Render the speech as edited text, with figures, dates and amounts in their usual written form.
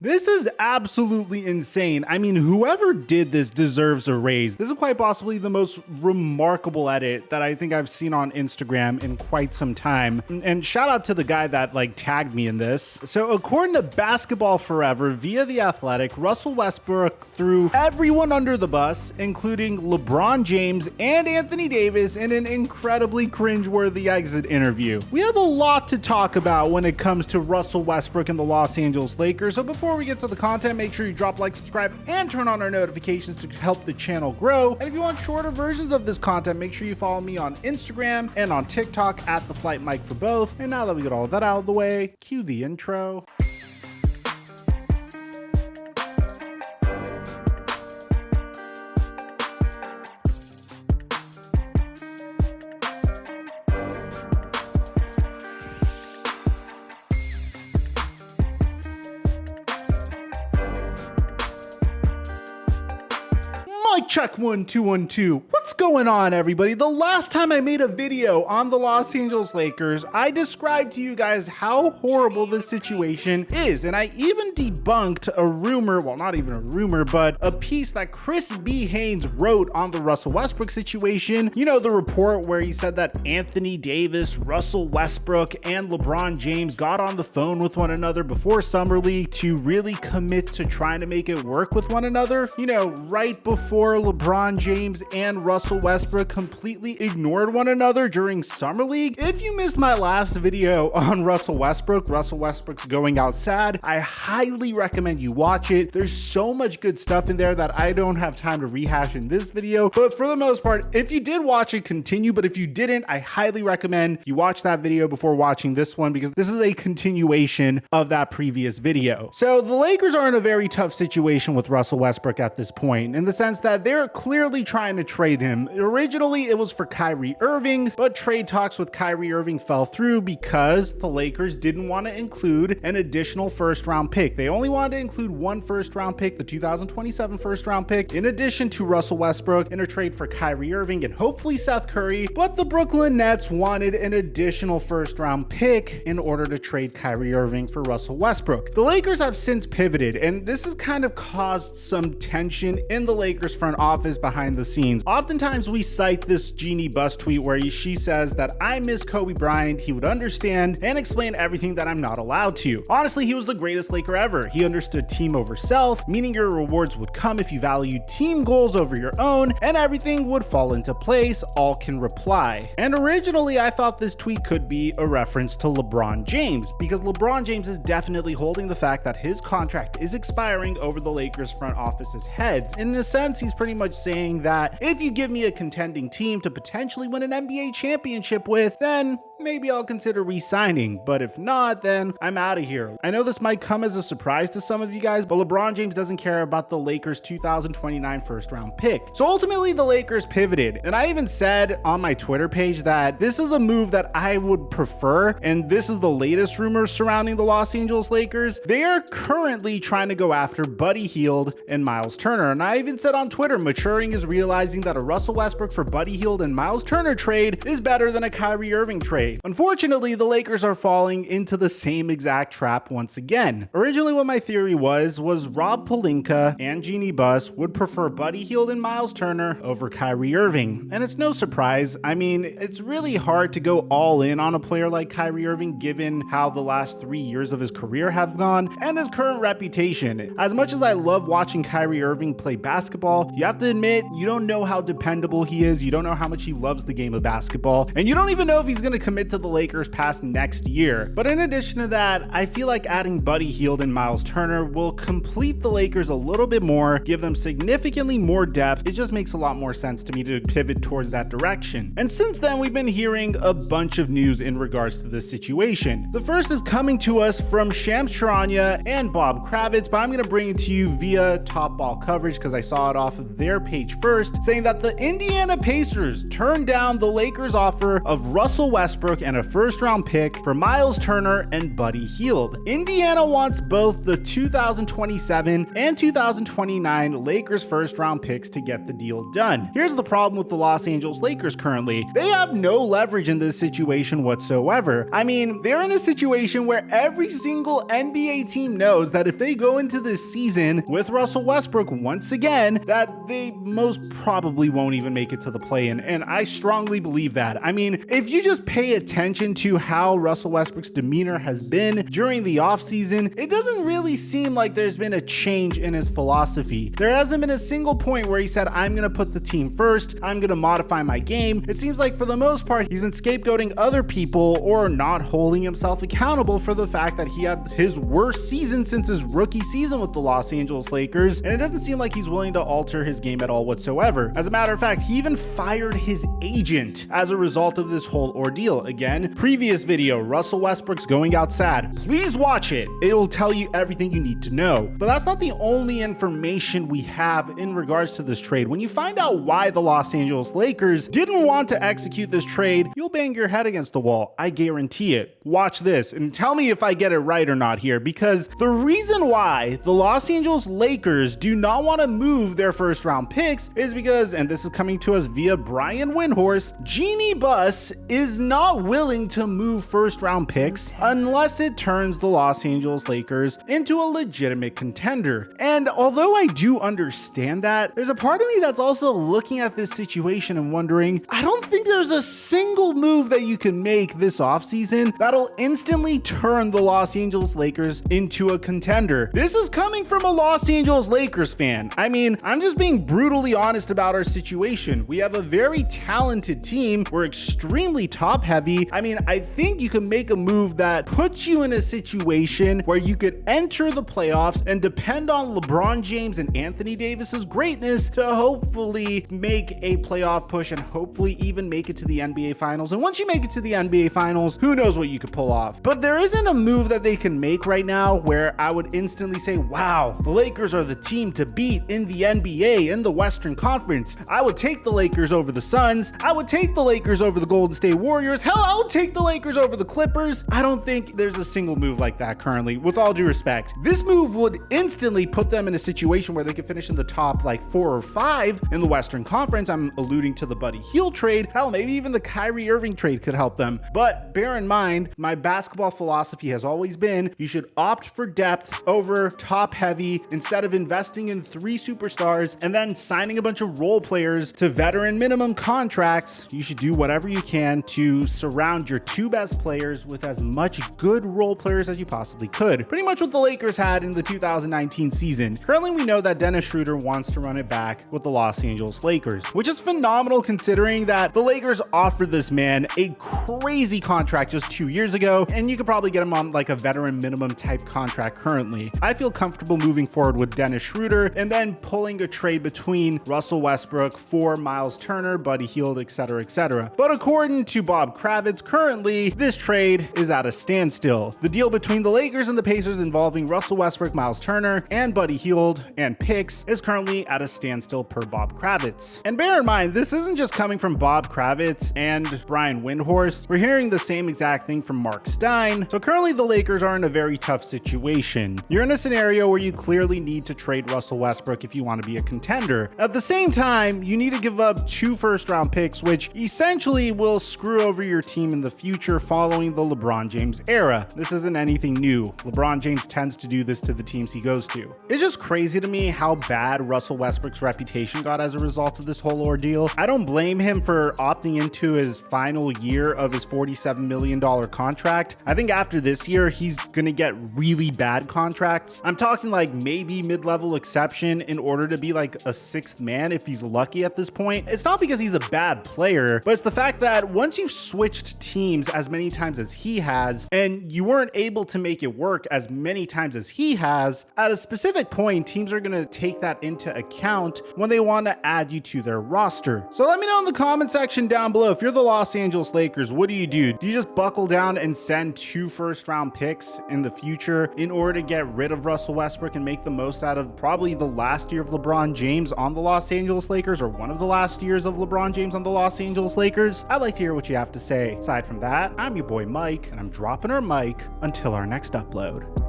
This is absolutely insane. I mean, whoever did this deserves a raise. This is quite possibly the most remarkable edit that I think I've seen on Instagram in quite some time. And shout out to the guy that tagged me in this. So according to Basketball Forever via The Athletic, Russell Westbrook threw everyone under the bus, including LeBron James and Anthony Davis, in an incredibly cringeworthy exit interview. We have a lot to talk about when it comes to Russell Westbrook and the Los Angeles Lakers. So before we get to the content, make sure you drop, like, subscribe, and turn on our notifications to help the channel grow. And if you want shorter versions of this content, make sure you follow me on Instagram and on TikTok at TheFlightmike for both. And now that we got all of that out of the way, cue the intro. Mic check 1 2 1 2. What's going on, everybody? The last time I made a video on the Los Angeles Lakers, I described to you guys how horrible this situation is, and I even debunked a rumor, well, not even a rumor, but a piece that Chris B. Haynes wrote on the Russell Westbrook situation. You know, the report where he said that Anthony Davis, Russell Westbrook, and LeBron James got on the phone with one another before Summer League to really commit to trying to make it work with one another. You know, right before LeBron James and Russell Westbrook completely ignored one another during Summer League. If you missed my last video on Russell Westbrook's going out sad, I highly recommend you watch it. There's so much good stuff in there that I don't have time to rehash in this video, but for the most part, if you did watch it, continue, but if you didn't, I highly recommend you watch that video before watching this one, because this is a continuation of that previous video. So the Lakers are in a very tough situation with Russell Westbrook at this point, in the sense that they're clearly trying to trade him. Originally, it was for Kyrie Irving, but trade talks with Kyrie Irving fell through because the Lakers didn't want to include an additional first-round pick. They only wanted to include one first-round pick, the 2027 first-round pick, in addition to Russell Westbrook, in a trade for Kyrie Irving and hopefully Seth Curry, but the Brooklyn Nets wanted an additional first-round pick in order to trade Kyrie Irving for Russell Westbrook. The Lakers have since pivoted, and this has kind of caused some tension in the Lakers front office behind the scenes. Oftentimes we cite this Jeanie Buss tweet where she says that I miss Kobe Bryant, he would understand and explain everything that I'm not allowed to. Honestly, he was the greatest Laker ever. He understood team over self, meaning your rewards would come if you value team goals over your own, and everything would fall into place, all can reply. And originally I thought this tweet could be a reference to LeBron James, because LeBron James is definitely holding the fact that his contract is expiring over the Lakers front office's heads. In a sense, he's pretty much saying that if you give me a contending team to potentially win an NBA championship with, then maybe I'll consider re-signing, but if not, then I'm out of here. I know this might come as a surprise to some of you guys, but LeBron James doesn't care about the Lakers 2029 first round pick. So ultimately the Lakers pivoted, and I even said on my Twitter page that this is a move that I would prefer, and this is the latest rumors surrounding the Los Angeles Lakers. They are currently trying to go after Buddy Hield and Miles Turner, and I even said on Twitter, maturing is realizing that a Russell Westbrook for Buddy Hield and Miles Turner trade is better than a Kyrie Irving trade. Unfortunately, the Lakers are falling into the same exact trap once again. Originally, what my theory was Rob Pelinka and Jeanie Buss would prefer Buddy Hield and Miles Turner over Kyrie Irving. And it's no surprise. I mean, it's really hard to go all in on a player like Kyrie Irving given how the last 3 years of his career have gone and his current reputation. As much as I love watching Kyrie Irving play basketball, you have to admit, you don't know how dependable he is, you don't know how much he loves the game of basketball, and you don't even know if he's going to commit to the Lakers past next year. But in addition to that, I feel like adding Buddy Hield and Miles Turner will complete the Lakers a little bit more, give them significantly more depth. It just makes a lot more sense to me to pivot towards that direction. And since then, we've been hearing a bunch of news in regards to this situation. The first is coming to us from Shams Charania and Bob Kravitz, but I'm going to bring it to you via Top Ball Coverage because I saw it off of their page first, saying that the Indiana Pacers turned down the Lakers' offer of Russell Westbrook Westbrook and a first-round pick for Miles Turner and Buddy Hield. Indiana wants both the 2027 and 2029 Lakers first-round picks to get the deal done. Here's the problem with the Los Angeles Lakers currently. They have no leverage in this situation whatsoever. I mean, they're in a situation where every single NBA team knows that if they go into this season with Russell Westbrook once again, that they most probably won't even make it to the play-in, and I strongly believe that. I mean, if you just pay attention to how Russell Westbrook's demeanor has been during the offseason, it doesn't really seem like there's been a change in his philosophy. There hasn't been a single point where he said, I'm gonna put the team first, I'm gonna modify my game. It seems like for the most part, he's been scapegoating other people or not holding himself accountable for the fact that he had his worst season since his rookie season with the Los Angeles Lakers, and it doesn't seem like he's willing to alter his game at all whatsoever. As a matter of fact, he even fired his agent as a result of this whole ordeal. Again, previous video, Russell Westbrook's going out sad. Please watch it. It will tell you everything you need to know. But that's not the only information we have in regards to this trade. When you find out why the Los Angeles Lakers didn't want to execute this trade, you'll bang your head against the wall. I guarantee it. Watch this and tell me if I get it right or not here, because the reason why the Los Angeles Lakers do not want to move their first round picks is because, and this is coming to us via Brian Windhorst, Jeanie Buss is not willing to move first round picks unless it turns the Los Angeles Lakers into a legitimate contender. And although I do understand that, there's a part of me that's also looking at this situation and wondering, I don't think there's a single move that you can make this offseason that'll instantly turn the Los Angeles Lakers into a contender. This is coming from a Los Angeles Lakers fan. I mean, I'm just being brutally honest about our situation. We have a very talented team. We're extremely top heavy. I mean, I think you can make a move that puts you in a situation where you could enter the playoffs and depend on LeBron James and Anthony Davis's greatness to hopefully make a playoff push and hopefully even make it to the NBA Finals. And once you make it to the NBA Finals, who knows what you could pull off. But there isn't a move that they can make right now where I would instantly say, wow, the Lakers are the team to beat in the NBA, in the Western Conference. I would take the Lakers over the Suns. I would take the Lakers over the Golden State Warriors. Hell, I would take the Lakers over the Clippers. I don't think there's a single move like that currently, with all due respect. This move would instantly put them in a situation where they could finish in the top like 4 or 5 in the Western Conference. I'm alluding to the Buddy Hield trade. Hell, maybe even the Kyrie Irving trade could help them. But bear in mind, my basketball philosophy has always been you should opt for depth over top heavy. Instead of investing in 3 superstars and then signing a bunch of role players to veteran minimum contracts, you should do whatever you can to surround your 2 best players with as much good role players as you possibly could. Pretty much what the Lakers had in the 2019 season. Currently, we know that Dennis Schroeder wants to run it back with the Los Angeles Lakers, which is phenomenal considering that the Lakers offered this man a crazy contract just 2 years ago, and you could probably get him on like a veteran minimum type contract currently. I feel comfortable moving forward with Dennis Schroeder and then pulling a trade between Russell Westbrook for Miles Turner, Buddy Hield, etc., etc. But according to Bob Kravitz, currently this trade is at a standstill. The deal between the Lakers and the Pacers involving Russell Westbrook, Miles Turner, and Buddy Hield and picks is currently at a standstill per Bob Kravitz. And bear in mind, this isn't just coming from Bob Kravitz and Brian Windhorst. We're hearing the same exact thing from Mark Stein. So currently the Lakers are in a very tough situation. You're in a scenario where you clearly need to trade Russell Westbrook if you want to be a contender. At the same time, you need to give up 2 first-round picks, which essentially will screw over your team in the future following the LeBron James era. This isn't anything new. LeBron James tends to do this to the teams he goes to. It's just crazy to me how bad Russell Westbrook's reputation got as a result of this whole ordeal. I don't blame him for opting into his final year of his $47 million contract. I think after this year, he's gonna get really bad contracts. I'm talking like maybe mid-level exception in order to be like a 6th man if he's lucky at this point. It's not because he's a bad player, but it's the fact that once you've switched teams as many times as he has, and you weren't able to make it work as many times as he has, at a specific point, teams are gonna take that into account when they want to add you to their roster. So let me know in the comment section down below, if you're the Los Angeles Lakers, what do you do? Do you just buckle down and send 2 first-round picks in the future in order to get rid of Russell Westbrook and make the most out of probably the last year of LeBron James on the Los Angeles Lakers, or one of the last years of LeBron James on the Los Angeles Lakers? I'd like to hear what you have to say. say. Aside from that, I'm your boy Mike, and I'm dropping our mic until our next upload.